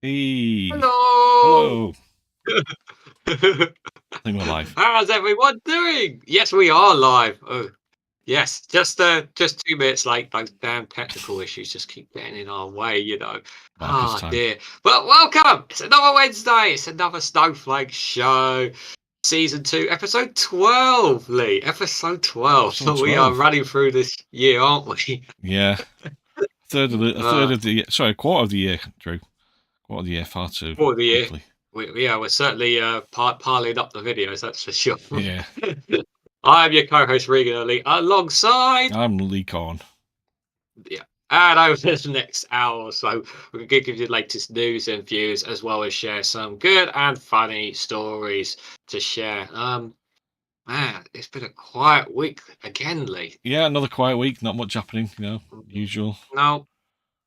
Hey, Hello. hello. I think we're live. How's everyone doing? Yes, we are live. Oh, yes. Just 2 minutes late. Those damn technical issues just keep getting in our way. Marcus Ah, time. dear. But welcome. It's another Wednesday. It's another Snowflake Show. Season 2, episode 12, Lee. Episode 12. Episode So we are 12. running through this year, aren't we? Yeah, a third Uh, of the year. Sorry, a quarter of the year, Drew. Quarter of the year, far too for the year. quickly. We're certainly piling up the videos, that's for sure. Yeah, I am your co-host Regan Early, alongside I'm Lee Corn. yeah, and over the next hour or so, we're going to give you the latest news and views, as well as share some good and funny stories to share. Man, it's been a quiet week again, Lee. Yeah, another quiet week. Not much happening. Usual. No,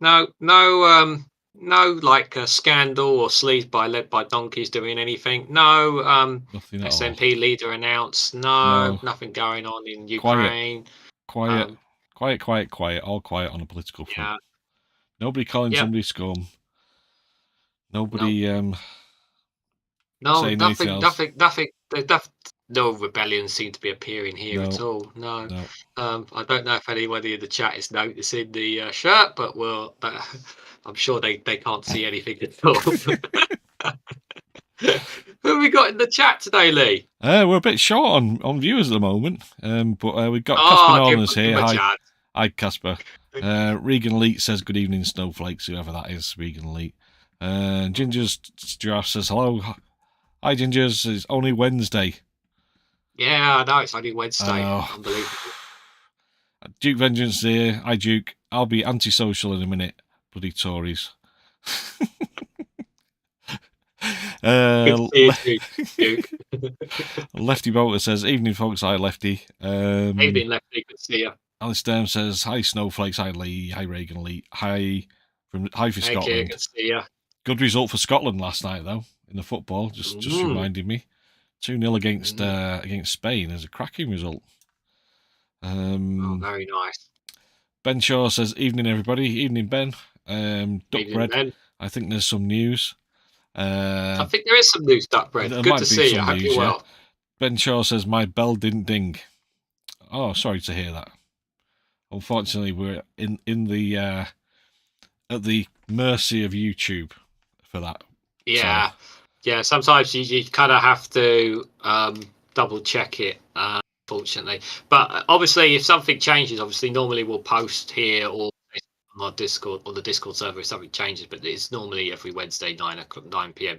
no, like a scandal or sleaze by led by donkeys doing anything. No, Nothing at all. SNP leader announced. No, No, nothing going on in quiet, Ukraine. quiet, Um, quiet. All quiet on the political front. yeah, Nobody calling yeah, somebody scum. no, Nobody no, saying anything nothing, else. nothing, nothing. No rebellions seem to be appearing here at No, all. No, no. I don't know if anybody in the chat is noticing the shirt, but I'm sure they can't see anything at all. Who have we got in the chat today, Lee? We're a bit short on viewers at the moment, but we've got Casper Oh, Norland's give here. him a Hi, chance. hi, Casper. Regan Leet says good evening, snowflakes, whoever that is. Regan Leet. Ginger's Giraffe says hello. Hi, Ginger's. It's only Wednesday. Yeah, I know it's only I Wednesday. know. Unbelievable. Duke Vengeance here. Hi, Duke. I'll be antisocial in a minute. Bloody Tories. Good to see you, Duke. Lefty Bolter says, evening, folks. Hi, Lefty. Evening, Lefty. Good to see you. Alice Sturm says, hi, Snowflakes. Hi, Lee. Hi, Reagan Lee. Hi for Thank you. Good Scotland. to see you. Good result for Scotland last night, though, in the football. Just Mm, reminded me. 2-0 against mm. Spain is a cracking result. Oh, very nice. Ben Shaw says, evening, everybody. Evening, Ben. Duck Evening, bread. Ben. I think there's some news. I think there is some news, Duck Bread. There Good to might be see you. I some hope news, you're yeah. well. Ben Shaw says, my bell didn't ding. Oh, sorry to hear that. Unfortunately, we're in the at the mercy of YouTube for that. Yeah, So, yeah. Sometimes you kind of have to double check it. Fortunately, but obviously, if something changes, obviously, normally we'll post here or on our Discord or the Discord server if something changes. But it's normally every Wednesday 9 p.m.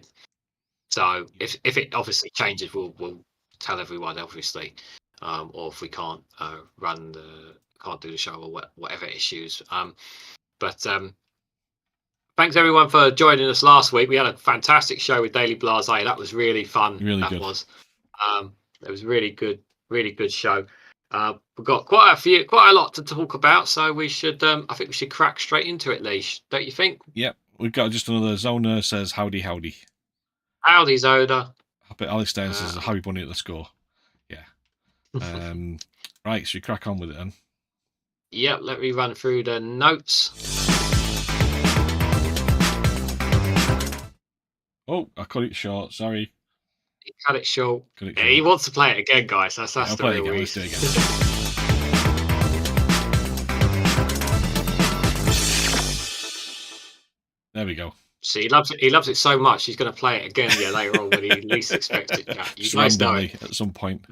So if it obviously changes, we'll tell everyone obviously, or if we can't can't do the show or whatever issues. But thanks everyone for joining us last week. We had a fantastic show with Daily Blase. That was really fun. really That good. was. It was really good show. We've got quite a lot to talk about, so we should. I think we should crack straight into it, Leash. Don't you think? Yep, we've got just another Zona says howdy howdy. Howdy, Zoda. But Alex Stein says Uh, Harry Bunny at the score. Yeah. Right, so we crack on with it then. Yep. Let me run through the notes. Oh, I cut it short. Sorry. He cut it short. Cut it Yeah, short. he wants to play it again, guys. That's I'll the play it real again. Let's do reason. it again. There we go. See, he loves it. He loves it so much. He's going to play it again, yeah, later on when he least expects it. Yeah, you Just guys know randomly it. at some point.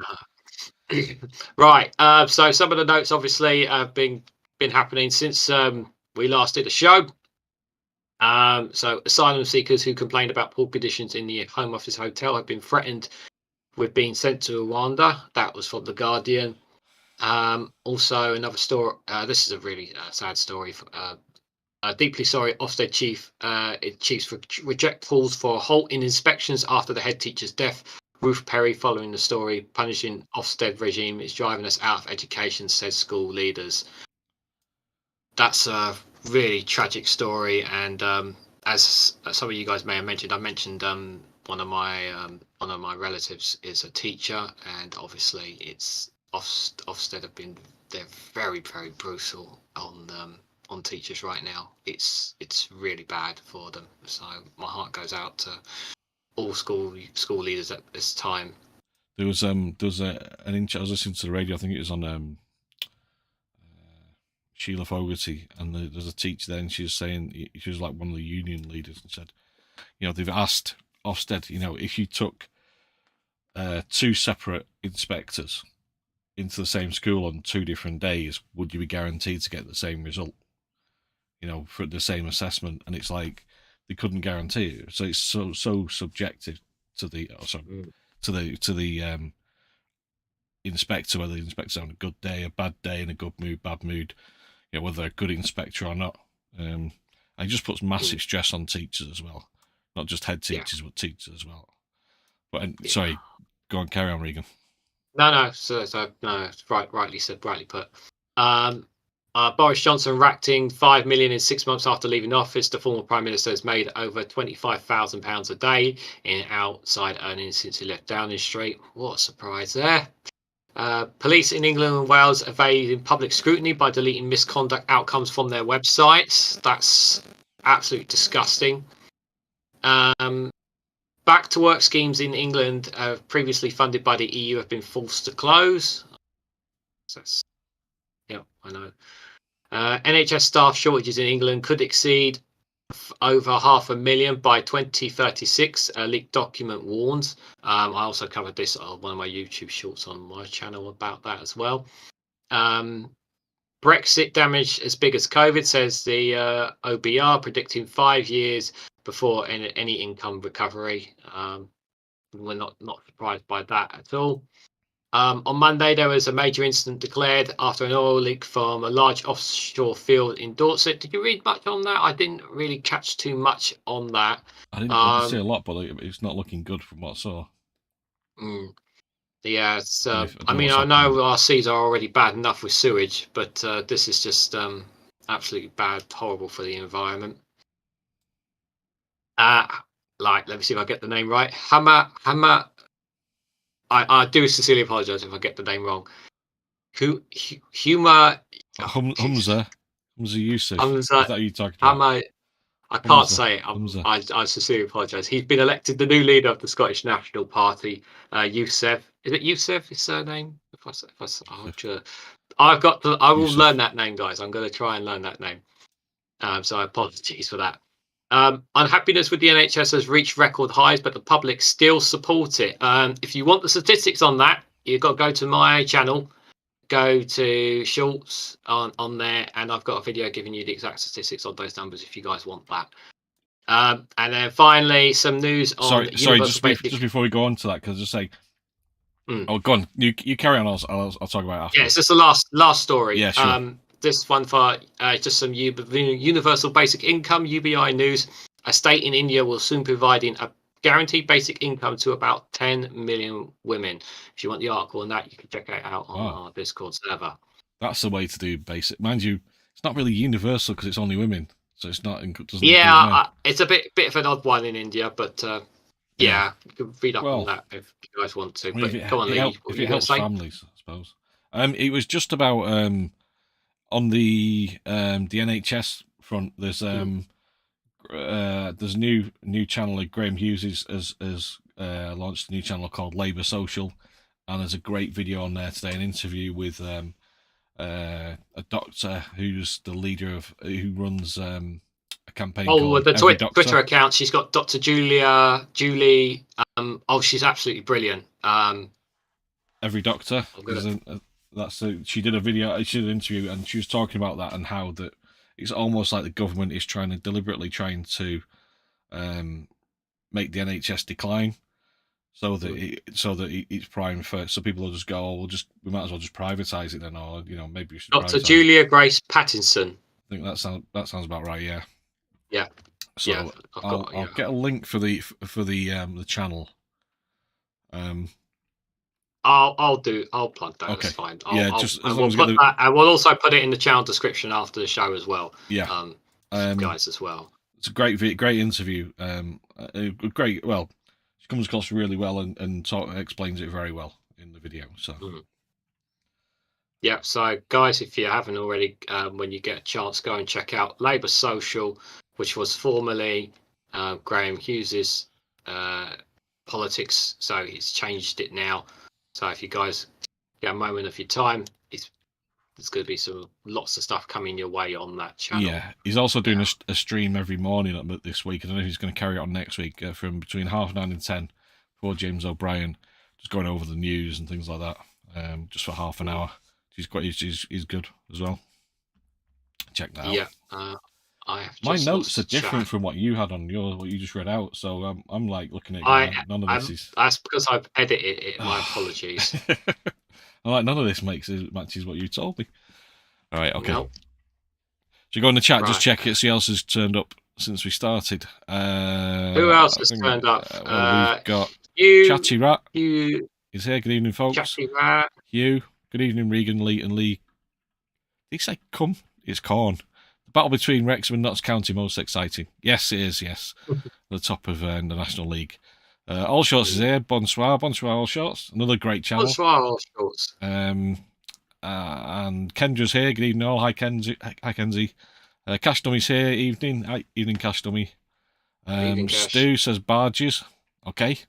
Right. So some of the notes obviously have been happening since we last did the show. So asylum seekers who complained about poor conditions in the Home Office hotel have been threatened with being sent to Rwanda. That was from the Guardian. Also, another story. This is a really sad story. Deeply sorry, Ofsted chiefs reject calls for a halt in inspections after the head teacher's death. Ruth Perry, following the story, punishing Ofsted regime is driving us out of education, says school leaders. That's a really tragic story, and as some of you guys may have mentioned, I mentioned one of my relatives is a teacher, and obviously it's Ofsted have been they're very brutal on on teachers right now. It's really bad for them. So my heart goes out to all school leaders at this time. There was an I was listening to the radio. I think it was on Sheila Fogarty, and there's a teacher there, and she was saying, she was like one of the union leaders, and said, they've asked Ofsted, if you took 2 separate inspectors into the same school on 2 different days, would you be guaranteed to get the same result? For the same assessment, and it's like they couldn't guarantee it. So it's so subjective to the inspector, whether the inspector's having a good day, a bad day, in a good mood, bad mood, whether they're a good inspector or not. And it just puts massive stress on teachers as well, not just head teachers, but teachers as well. But sorry, go on, carry on, Regan. No, it's rightly said, rightly put. Boris Johnson racked in $5 million in 6 months after leaving office. The former Prime Minister has made over £25,000 a day in outside earnings since he left Downing Street. What a surprise there. Police in England and Wales evading public scrutiny by deleting misconduct outcomes from their websites. That's absolutely disgusting. Back to work schemes in England, previously funded by the EU, have been forced to close. I know. NHS staff shortages in England could exceed over 500,000 by 2036. A leaked document warns. I also covered this on one of my YouTube shorts on my channel about that as well. Brexit damage as big as COVID, says the OBR, predicting 5 years before any income recovery. We're not surprised by that at all. On Monday, there was a major incident declared after an oil leak from a large offshore field in Dorset. Did you read much on that? I didn't really catch too much on that. I didn't see a lot, but it's not looking good from what I saw. Yeah, it's, I know our seas are already bad enough with sewage, but this is just absolutely bad, horrible for the environment. Let me see if I get the name right. Hammer. I do sincerely apologise if I get the name wrong. Humor. Humza Yusuf. Is that who you're talking about? I can't say it. I sincerely apologise. He's been elected the new leader of the Scottish National Party. Yusuf. Is it Yusuf? His surname? I will learn that name, guys. I'm going to try and learn that name. So apologies for that. Unhappiness with the NHS has reached record highs, but the public still support it. If you want the statistics on that, you've got to go to my channel, go to Shorts on there, and I've got a video giving you the exact statistics on those numbers if you guys want that. And then finally, some news on. Sorry, just before we go on to that, because just say. Oh, go on. You carry on. I'll talk about it after. Yeah, it's just the last story. Yeah, sure. This one for just some universal basic income, UBI news. A state in India will soon be providing a guaranteed basic income to about 10 million women. If you want the article on that, you can check it out on our Discord server. That's the way to do basic. Mind you, it's not really universal because it's only women, so it's not. It's a bit of an odd one in India, but you can read up on that if you guys want to. But come on, if it helps families, I suppose. It was just about on the NHS front. There's a new channel. Graham Hughes has launched a new channel called Labour Social, and there's a great video on there today. An interview with a doctor who's the leader of who runs a campaign. Oh, the Twitter account. She's got Dr. Julie. She's absolutely brilliant. Every doctor. She did a video. She did an interview, and she was talking about that and how that it's almost like the government is deliberately trying to make the NHS decline, so that it's primed for. So people will just go, we might as well just privatise it then, or maybe we should. Dr. Julia Grace Pattinson. I think that sounds about right. Yeah. Yeah. So I'll get a link for the channel. I'll plug that. Okay. It's fine. I will also put it in the channel description after the show as well. Yeah. Guys as well. It's a great interview. Great. Well, she comes across really well and explains it very well in the video. So. Yeah, so guys, if you haven't already, when you get a chance, go and check out Labour Social, which was formerly Graham Hughes's politics. So he's changed it now. So if you guys get a moment of your time, there's going to be lots of stuff coming your way on that channel. Yeah, he's also doing a stream every morning this week. I don't know if he's going to carry it on next week from between 9:30 and 10 for James O'Brien, just going over the news and things like that, just for half an hour. He's good as well. Check that out. Yeah, I have. My notes are different from what you had on what you just read out. So I'm like looking at none of this is. That's because I've edited it. My apologies. I'm like, none of this matches what you told me. All right, okay. Nope. So you go in the chat, just check it, see who else has turned up since we started. Who else has turned up? We've got you, Chatty Rat. You is here. Good evening, folks. Chatty Rat. Hugh. Good evening, Regan, Lee, and Lee. Did he say come? It's corn. The battle between Wrexham and Notts County most exciting. Yes, it is. Yes, the top of the National League. All Shorts is here. Bonsoir, All Shorts. Another great channel. Bonsoir, All Shorts. And Kendra's here. Good evening, all. Hi, Kenzie. Cash Dummy's here. Evening. Evening, Cash Dummy. Stu says barges. Okay.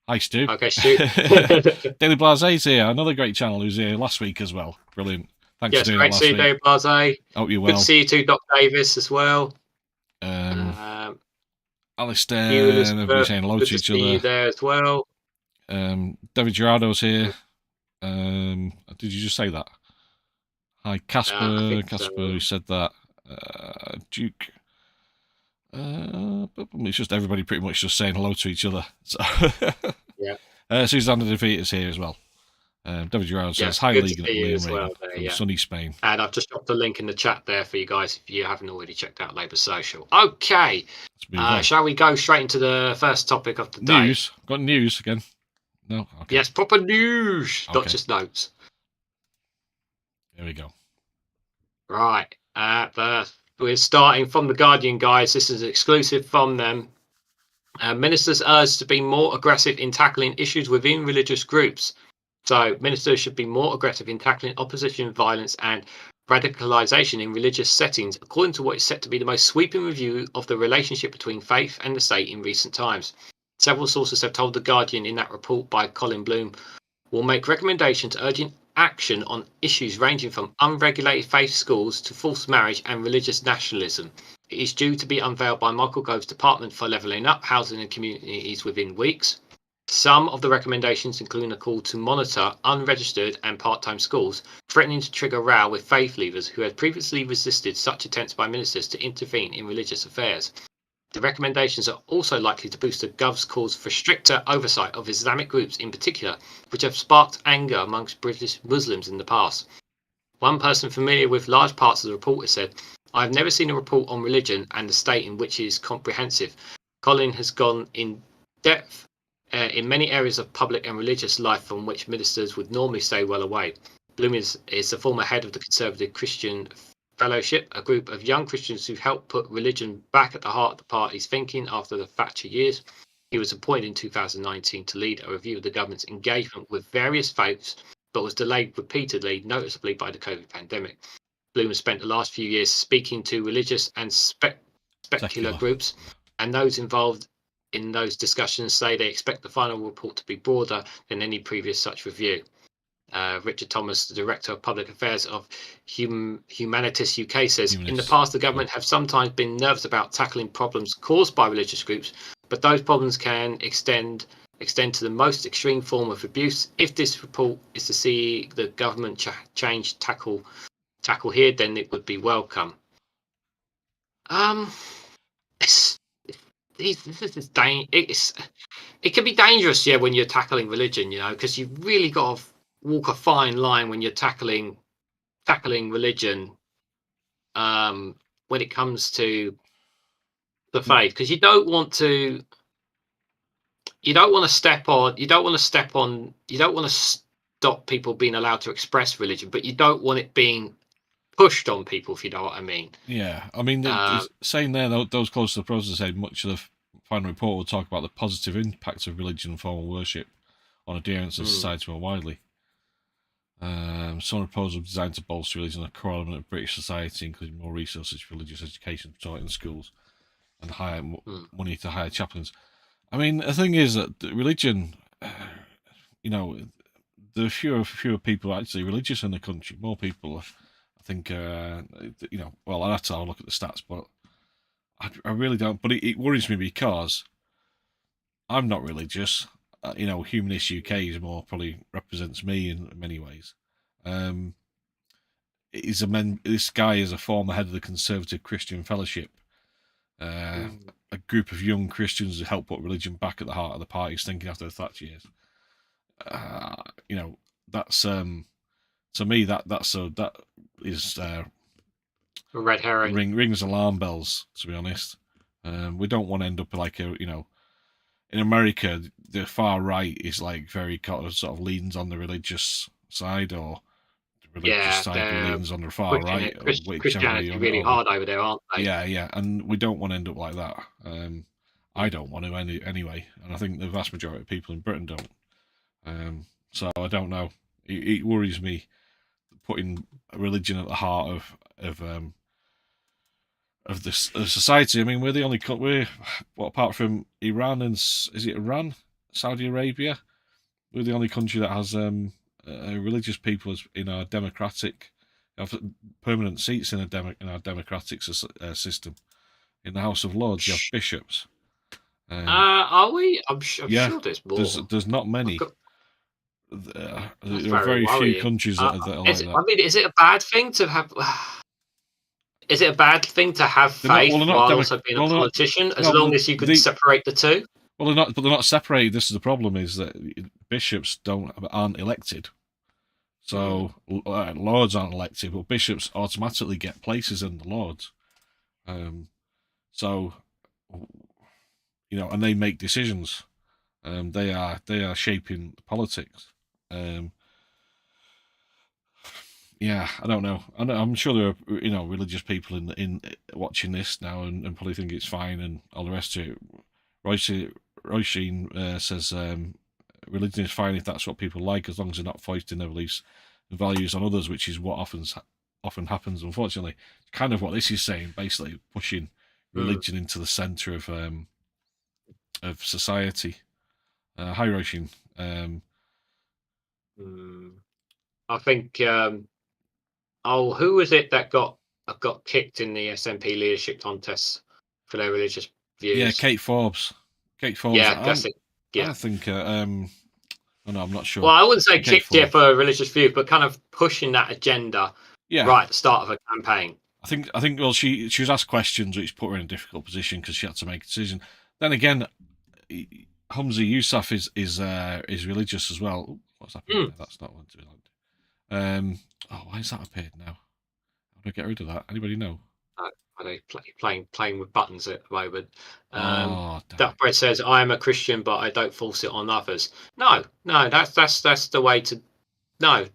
Hi, Stu. Okay, Stu. Daily Blaze's here. Another great channel who's here last week as well. Brilliant. Thanks for doing great that to see you, Daily Blaze. Hope you're well. Good to see you too, Doc Davis, as well. Alistair and everybody saying hello to each other. You there as well. David Gerardo's here. Did you just say that? Hi, Casper. Who said that? Duke. It's just everybody pretty much just saying hello to each other. So yeah. Susanna Defeater's here as well. David Gerardo says hi, League and Liam well from sunny Spain. And I've just dropped a link in the chat there for you guys if you haven't already checked out Labour Social. Okay, shall we go straight into the first topic of the day? News. Got news again? No. Okay. Yes, proper news, not just notes. There we go. Right. We're starting from The Guardian, guys. This is exclusive from them. Ministers urged to be more aggressive in tackling issues within religious groups. So ministers should be more aggressive in tackling opposition, violence and radicalisation in religious settings, according to what is set to be the most sweeping review of the relationship between faith and the state in recent times. Several sources have told The Guardian in that report by Colin Bloom will make recommendations urging action on issues ranging from unregulated faith schools to forced marriage and religious nationalism. It is due to be unveiled by Michael Gove's Department for Levelling Up Housing and Communities within weeks. Some of the recommendations include a call to monitor unregistered and part-time schools, threatening to trigger row with faith leaders who had previously resisted such attempts by ministers to intervene in religious affairs. The recommendations are also likely to boost the Gov's calls for stricter oversight of Islamic groups in particular, which have sparked anger amongst British Muslims in the past. One person familiar with large parts of the report has said, "I have never seen a report on religion and the state in which it is comprehensive. Colin has gone in depth in many areas of public and religious life from which ministers would normally stay well away." Bloom is the former head of the Conservative Christian Fellowship, a group of young Christians who helped put religion back at the heart of the party's thinking after the Thatcher years. He was appointed in 2019 to lead a review of the government's engagement with various faiths, but was delayed repeatedly, noticeably by the COVID pandemic. Bloom has spent the last few years speaking to religious and secular groups, and those involved in those discussions say they expect the final report to be broader than any previous such review. Richard Thomas, the Director of Public Affairs of Humanitas UK, says, "In the past, the government have sometimes been nervous about tackling problems caused by religious groups, but those problems can extend to the most extreme form of abuse. If this report is to see the government change tackle here, then it would be welcome." It can be dangerous, when you're tackling religion, because you've really got to walk a fine line when you're tackling religion when it comes to the faith, because you don't want to stop people being allowed to express religion, but you don't want it being pushed on people, if you know what I mean. Yeah, I mean, saying there, those close to the process said much of the final report will talk about the positive impacts of religion and formal worship on adherence of society more widely. Some proposals designed to bolster religion and a core element of British society, including more resources for religious education taught in schools and higher money to hire chaplains. I mean, the thing is that religion, you know, there are fewer people actually religious in the country. More people, I think, you know, well, I'd have to have a look at the stats, but I really don't. But it worries me because I'm not religious. You know, Humanist UK is more probably represents me in many ways. This guy is a former head of the Conservative Christian Fellowship, a group of young Christians who helped put religion back at the heart of the party's thinking after the Thatcher years. You know, that's to me that is a red herring. Rings alarm bells. To be honest, we don't want to end up like in America, the far right is like very sort of leans on the religious side, or the religious side leans on the far right, or Christianity really hard over there, aren't they? Yeah, and we don't want to end up like that. I don't want to anyway, and I think the vast majority of people in Britain don't. So I don't know. It worries me putting religion at the heart of the society. I mean, we're the only apart from Iran and is it Iran, Saudi Arabia, we're the only country that has religious people in our democratic, have permanent seats in our democratic system. In the House of Lords, you have bishops. Are we? I'm sure there's more. There's not many. There are very few countries that are like that. I mean, is it a bad thing to have? Is it a bad thing to have faith while also being a politician, as long as you could separate the two? Well, they're not separated. This is the problem: is that bishops aren't elected, so lords aren't elected, but bishops automatically get places in the lords. So, you know, and they make decisions. They are shaping politics. Yeah, I don't know. I'm sure there are religious people in watching this now and probably think it's fine and all the rest of it. Roisin says religion is fine if that's what people like, as long as they're not foisting their beliefs and values on others, which is what often happens. Unfortunately, it's kind of what this is saying, basically pushing religion into the centre of society. Hi, Roisin. I think. Who was it that got kicked in the SNP leadership contest for their religious views? Yeah, Kate Forbes. Yeah, that's it. Yeah, I think. No, I'm not sure. Well, I wouldn't say kicked it for religious views, but kind of pushing that agenda. Yeah. Right at the start of a campaign. I think. Well, she was asked questions which put her in a difficult position because she had to make a decision. Then again, Humza Yousaf is religious as well. Ooh, what's happening? That's not one to be like. Why has that appeared now? How do I get rid of that? Anybody know? Are they playing with buttons at the moment? Duckbread says, "I am a Christian, but I don't force it on others." No, that's the way to. No,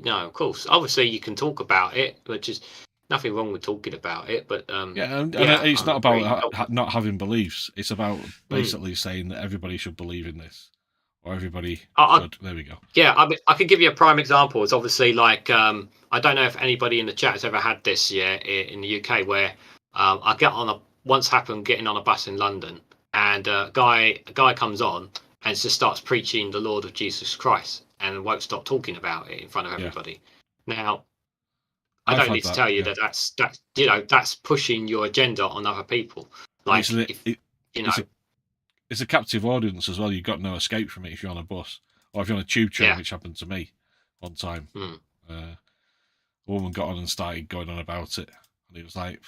of course. Obviously, you can talk about it, which is nothing wrong with talking about it. But it's not about not having beliefs. It's about basically saying that everybody should believe in this. Or everybody should. There we go. Yeah, I could give you a prime example. It's obviously like I don't know if anybody in the chat has ever had this in the UK where I once happened getting on a bus in London and a guy comes on and just starts preaching the Lord of Jesus Christ and won't stop talking about it in front of everybody. Yeah. Now, I don't need to tell you that's pushing your agenda on other people. Like it's a captive audience as well. You've got no escape from it if you're on a bus or if you're on a tube train, which happened to me one time. A woman got on and started going on about it, and it was like,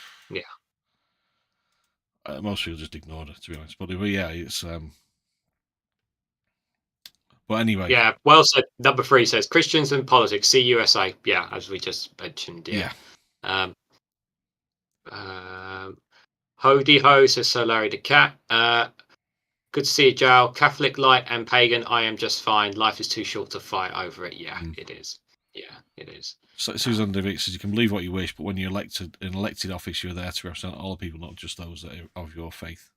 most people just ignored her, to be honest. But yeah, it's But anyway, yeah. Well said. Number 3 says Christians and politics. See USA. Yeah, as we just mentioned. Yeah. Hody Ho says so. Larry the Cat. Good to see you, Joel. Catholic, light, and pagan. I am just fine. Life is too short to fight over it. Yeah, it is. Yeah, it is. So Susan Devitt says you can believe what you wish, but when you're in elected office, you're there to represent all the people, not just those that are of your faith.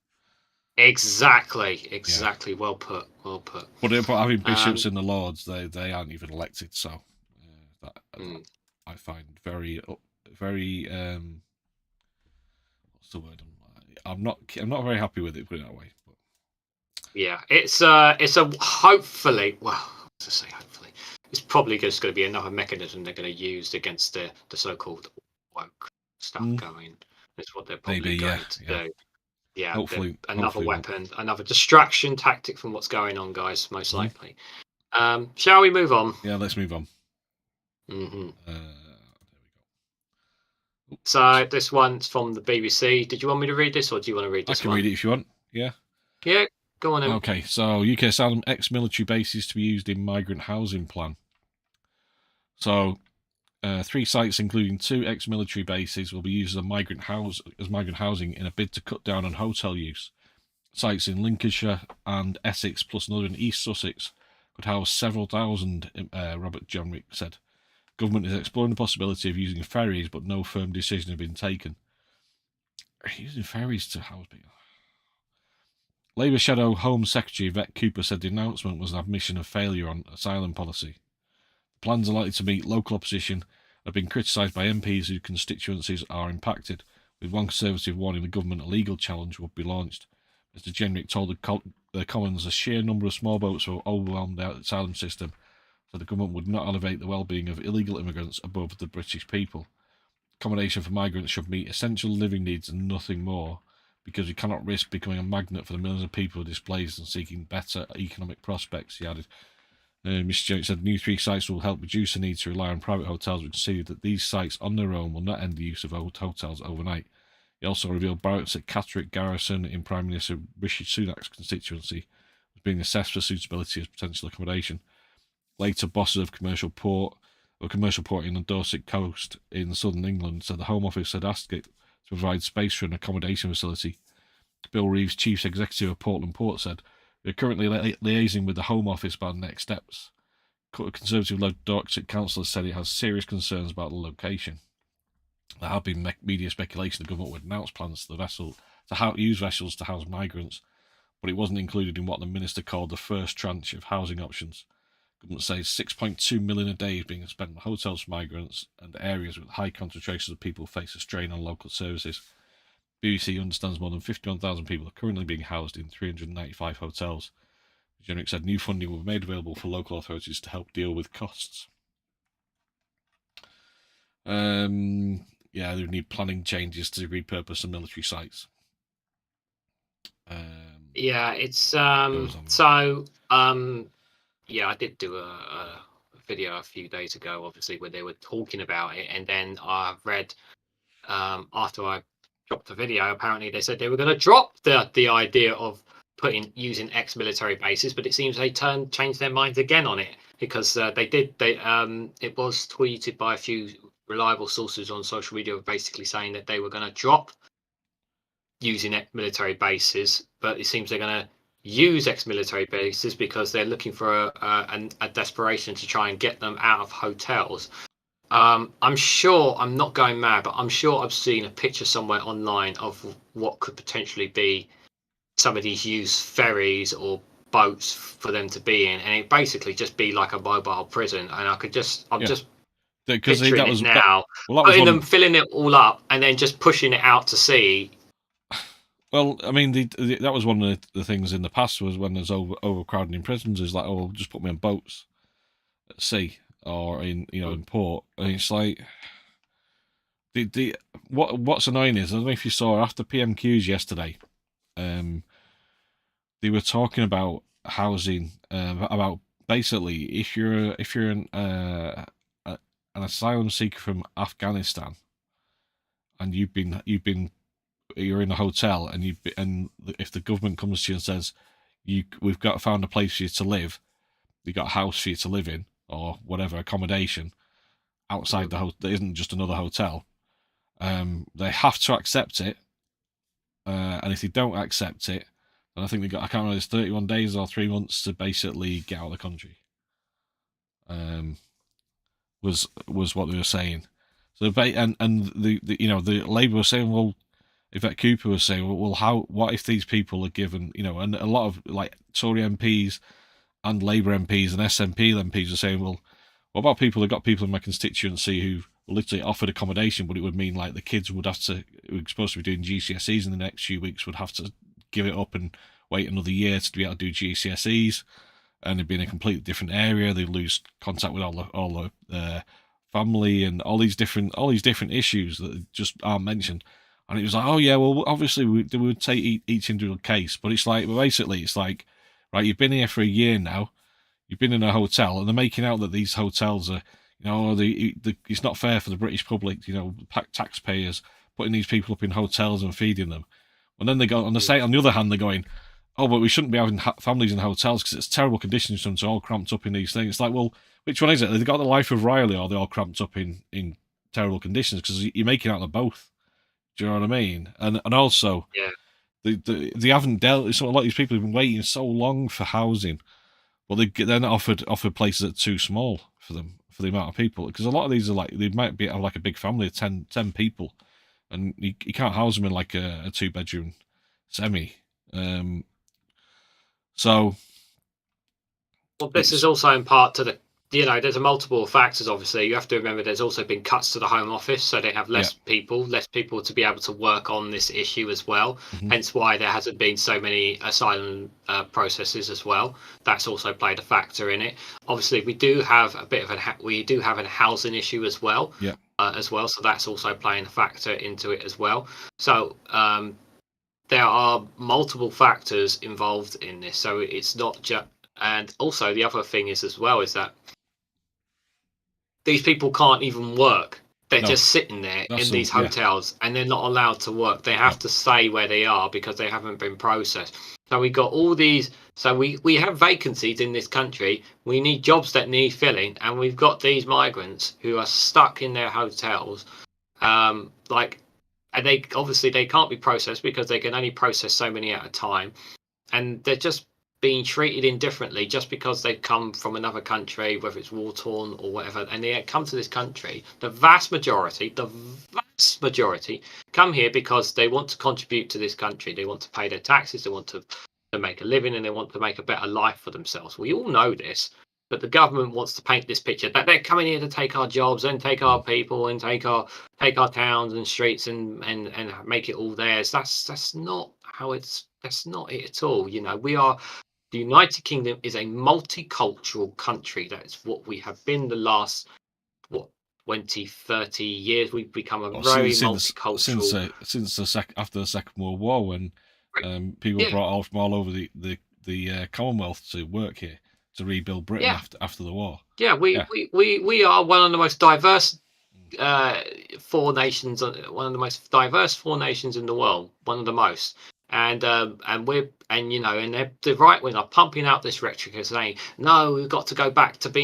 Exactly. Well put. But having bishops in the Lords, they aren't even elected, so that I find very what's the word? I'm not very happy with it. Put it that way. But yeah, it's a hopefully. Well, to say hopefully, it's probably just going to be another mechanism they're going to use against the so-called woke stuff going. That's what they're probably going to do. Yeah, hopefully, another weapon, another distraction tactic from what's going on, guys. Most likely. Shall we move on? Yeah, let's move on. There we go. So this one's from the BBC. Did you want me to read this, or do you want to read this? I can read it if you want. Yeah. Yeah, go on. Okay, so UK asylum ex-military bases to be used in migrant housing plan. So, 3 sites, including 2 ex-military bases, will be used as migrant housing in a bid to cut down on hotel use. Sites in Lincolnshire and Essex, plus another in East Sussex, could house several thousand. Robert Jenrick said. Government is exploring the possibility of using ferries, but no firm decision has been taken. Using ferries to house people. Labour Shadow Home Secretary Yvette Cooper said the announcement was an admission of failure on asylum policy. The plans are likely to meet local opposition and have been criticised by MPs whose constituencies are impacted, with one Conservative warning the government a legal challenge would be launched. Mr Jenrick told the Commons a sheer number of small boats will overwhelm the asylum system, so the government would not elevate the well-being of illegal immigrants above the British people. Accommodation for migrants should meet essential living needs and nothing more, because we cannot risk becoming a magnet for the millions of people displaced and seeking better economic prospects, he added. Mr Jones said new 3 sites will help reduce the need to rely on private hotels, but conceded that these sites on their own will not end the use of hotels overnight. He also revealed barracks at Catterick Garrison in Prime Minister Rishi Sunak's constituency was being assessed for suitability as potential accommodation. Later, bosses of commercial port in the Dorset coast in southern England said the Home Office had asked it to provide space for an accommodation facility. Bill Reeves, Chief Executive of Portland Port, said, "We're currently liaising with the Home Office about next steps." Conservative-led Dorset Council said it has serious concerns about the location. There have been media speculation the government would announce plans for the vessel to use vessels to house migrants, but it wasn't included in what the minister called the first tranche of housing options. The government says 6.2 million a day is being spent on hotels for migrants, and areas with high concentrations of people face a strain on local services. BBC understands more than 51,000 people are currently being housed in 395 hotels. Jenrick said new funding will be made available for local authorities to help deal with costs. They would need planning changes to repurpose the military sites. I did do a video a few days ago, obviously, where they were talking about it, and then I read after I dropped the video, apparently they said they were going to drop the idea of using ex-military bases, but it seems they changed their minds again on it, because it was tweeted by a few reliable sources on social media basically saying that they were going to drop using military bases, but it seems they're going to use ex-military bases because they're looking for a desperation to try and get them out of hotels. I'm sure, I'm not going mad, but I'm sure I've seen a picture somewhere online of what could potentially be some of these used ferries or boats for them to be in, and it basically just be like a mobile prison. And I'm just picturing it now, filling it all up, and then just pushing it out to sea. Well, I mean, that was one of the things in the past, was when there's overcrowding in prisons, is like, oh, just put me on boats at sea or in port, and it's like what's annoying is, I don't know if you saw after PMQs yesterday, they were talking about housing, about basically if you're an asylum seeker from Afghanistan and you're in a hotel, and if the government comes to you and says we've found a place for you to live, we've got a house for you to live in, or whatever accommodation outside the hotel, there isn't just another hotel, they have to accept it, and if they don't accept it, then I think I can't remember, it's 31 days or 3 months to basically get out of the country. Was what they were saying. So the Labour was saying, well, Yvette Cooper was saying, well, what if these people are given, and a lot of like Tory MPs and Labour MPs and SNP MPs are saying, well, What about people? I've got people in my constituency who literally offered accommodation, but it would mean like the kids would have to, who were supposed to be doing GCSEs in the next few weeks, would have to give it up and wait another year to be able to do GCSEs, and they'd be in a completely different area. They'd lose contact with all the family and all these different issues that just aren't mentioned. And it was like, oh yeah, well obviously we would take each individual case, but it's like, basically it's like, right, you've been here for a year now. You've been in a hotel, and they're making out that these hotels are, it's not fair for the British public, taxpayers putting these people up in hotels and feeding them. And then they go on the other hand, they're going, oh, but we shouldn't be having families in hotels because it's terrible conditions for them to all cramped up in these things. It's like, well, which one is it? They've got the life of Riley, or they're all cramped up in terrible conditions? Because you're making out of both. Do you know what I mean? And also, they haven't dealt. So a lot of these people have been waiting so long for housing. Well, they're not offered places that are too small for them, for the amount of people. Because a lot of these are like, they might have like a big family of 10 people, and you can't house them in like a 2-bedroom semi. So, well, this is also in part to the, there's a multiple factors. Obviously, you have to remember there's also been cuts to the Home Office, so they have less people to be able to work on this issue as well. Hence why there hasn't been so many asylum processes as well. That's also played a factor in it. Obviously, we do have a bit of a housing issue as well. So that's also playing a factor into it as well. So there are multiple factors involved in this. So it's not just, and also the other thing is as well is that these people can't even work. They're just sitting there in these hotels, and they're not allowed to work. They have to stay where they are because they haven't been processed. So we got all these. So we have vacancies in this country. We need jobs that need filling, and we've got these migrants who are stuck in their hotels. And they obviously they can't be processed because they can only process so many at a time, and they're just being treated indifferently just because they've come from another country, whether it's war torn or whatever, and they come to this country. The vast majority come here because they want to contribute to this country. They want to pay their taxes. They want to make a living, and they want to make a better life for themselves. We all know this, but the government wants to paint this picture that they're coming here to take our jobs and take our people and take our towns and streets and make it all theirs. That's not how that's not it at all. We are. The United Kingdom is a multicultural country. That's what we have been the last 20, 30 years. We've become a very multicultural. Since after the Second World War, when people brought all from all over the Commonwealth to work here to rebuild Britain after the war. We are one of the most diverse four nations. One of the most diverse four nations in the world. One of the most. And the right wing are pumping out this rhetoric and saying, no, we've got to go back to being